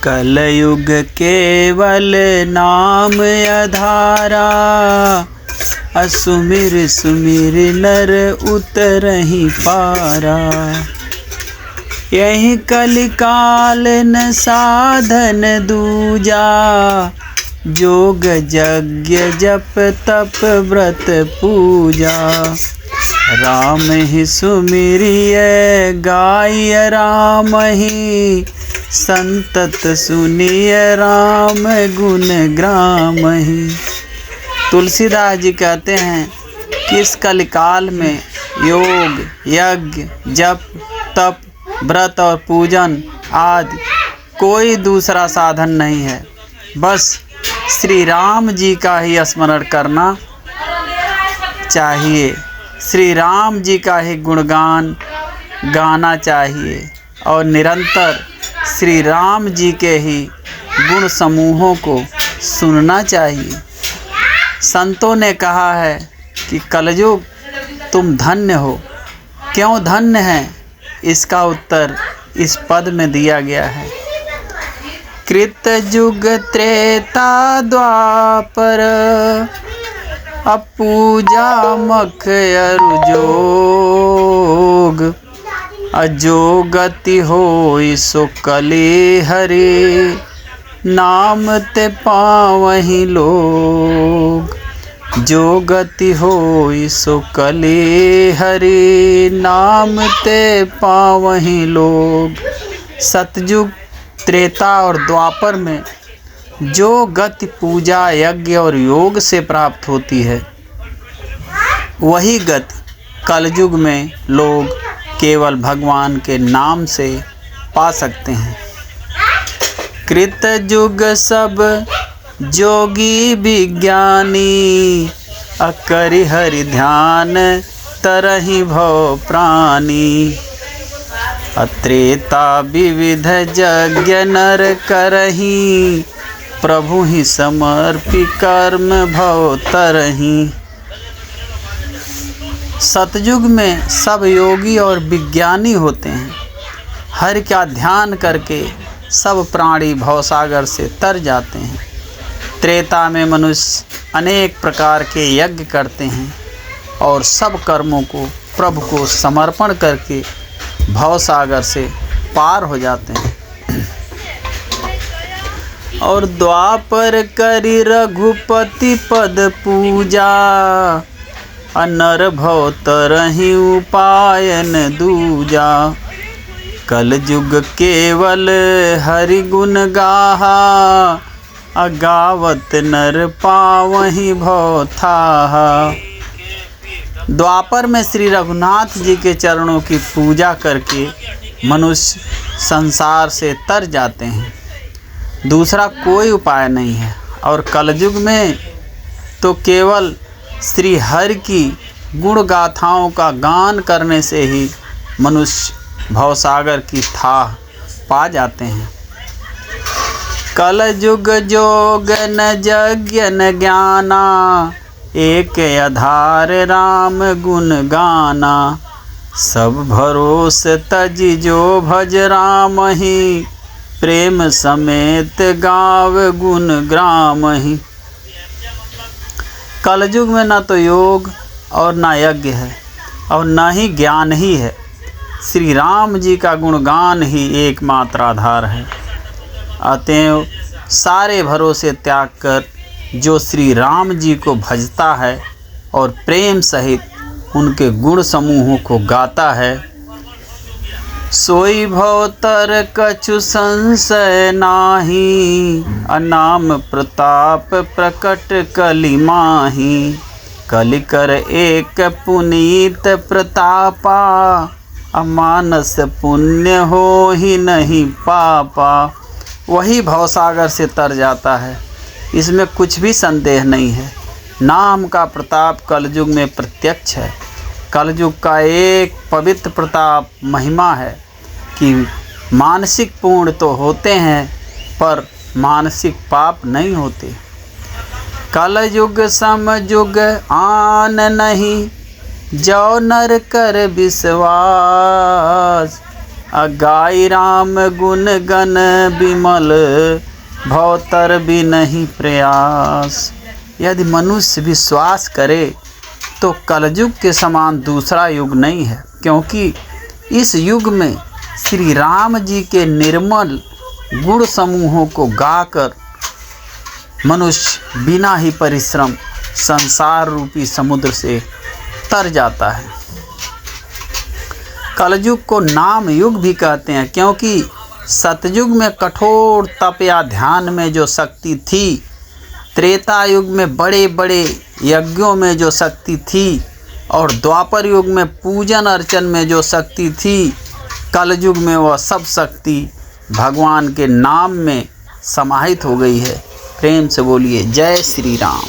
कलयुग केवल नाम आधारा, असुमिर सुमिर नर उतरहि पारा। यही कलिकाल न साधन दूजा, जोग यज्ञ जप तप व्रत पूजा। राम ही सुमिरिय गाय राम ही, संतत सुनिय राम गुण ग्राम ही। तुलसीदास जी कहते हैं कि इस कलिकाल में योग यज्ञ जप तप व्रत और पूजन आदि कोई दूसरा साधन नहीं है, बस श्री राम जी का ही स्मरण करना चाहिए, श्री राम जी का ही गुणगान गाना चाहिए और निरंतर श्री राम जी के ही गुण समूहों को सुनना चाहिए। संतों ने कहा है कि कलयुग तुम धन्य हो। क्यों धन्य है, इसका उत्तर इस पद में दिया गया है। कृत युग त्रेता द्वापर, अपूजा मख अरु जोग। अजो गति होई सो कली हरि, नाम ते पावहि लोग। जो गति होई सो कली हरि, नाम ते पावहि लोग। सतयुग त्रेता और द्वापर में जो गति पूजा यज्ञ और योग से प्राप्त होती है, वही गति कलयुग में लोग केवल भगवान के नाम से पा सकते हैं। कृत युग सब जोगी विज्ञानी, अकरि हरि ध्यान तरहि भव प्राणी। अत्रेता विविध यज्ञ नर करहि, प्रभु ही समर्पि कर्म भव तरहि। सतयुग में सब योगी और विज्ञानी होते हैं। हरि का ध्यान करके सब प्राणी भवसागर से तर जाते हैं। त्रेता में मनुष्य अनेक प्रकार के यज्ञ करते हैं और सब कर्मों को प्रभु को समर्पण करके भवसागर से पार हो जाते हैं। और द्वापर करि रघुपति पद पूजा, अनर भव तरहि उपायन दूजा। कलयुग केवल हरि गुण गाहा, अगावत नर पावहि भव थाहा। द्वापर में श्री रघुनाथ जी के चरणों की पूजा करके मनुष्य संसार से तर जाते हैं, दूसरा कोई उपाय नहीं है। और कलयुग में तो केवल श्री हरि की गुण गाथाओं का गान करने से ही मनुष्य भवसागर की थाह पा जाते हैं। कलयुग जोग न यज्ञ न ज्ञाना, एक आधार राम गुण गाना। सब भरोस तजि जो भज राम ही, प्रेम समेत गाव गुण ग्राम ही। कलयुग में न तो योग और न यज्ञ है और न ही ज्ञान ही है, श्री राम जी का गुणगान ही एकमात्र आधार है। अतएव सारे भरोसे त्याग कर जो श्री राम जी को भजता है और प्रेम सहित उनके गुण समूहों को गाता है, सोई भवतर कछु संशय नाही। अनाम प्रताप प्रकट कलि माही, कलि कर एक पुनीत प्रतापा। अमानस पुण्य हो ही नहीं पापा। वही भवसागर से तर जाता है, इसमें कुछ भी संदेह नहीं है। नाम का प्रताप कलयुग में प्रत्यक्ष है। कलयुग का एक पवित्र प्रताप महिमा है कि मानसिक पुण्य तो होते हैं पर मानसिक पाप नहीं होते। कलयुग समयुग आन नहीं, जो नर कर विश्वास। गाई राम गुण गण बिमल, भवतर भी नहीं प्रयास। यदि मनुष्य विश्वास करे तो कलयुग के समान दूसरा युग नहीं है, क्योंकि इस युग में श्री राम जी के निर्मल गुण समूहों को गाकर मनुष्य बिना ही परिश्रम संसार रूपी समुद्र से तर जाता है। कलयुग को नाम युग भी कहते हैं, क्योंकि सतयुग में कठोर तप या ध्यान में जो शक्ति थी, त्रेता युग में बड़े बड़े यज्ञों में जो शक्ति थी, और द्वापर युग में पूजन अर्चन में जो शक्ति थी, कलयुग में वह सब शक्ति भगवान के नाम में समाहित हो गई है। प्रेम से बोलिए जय श्री राम।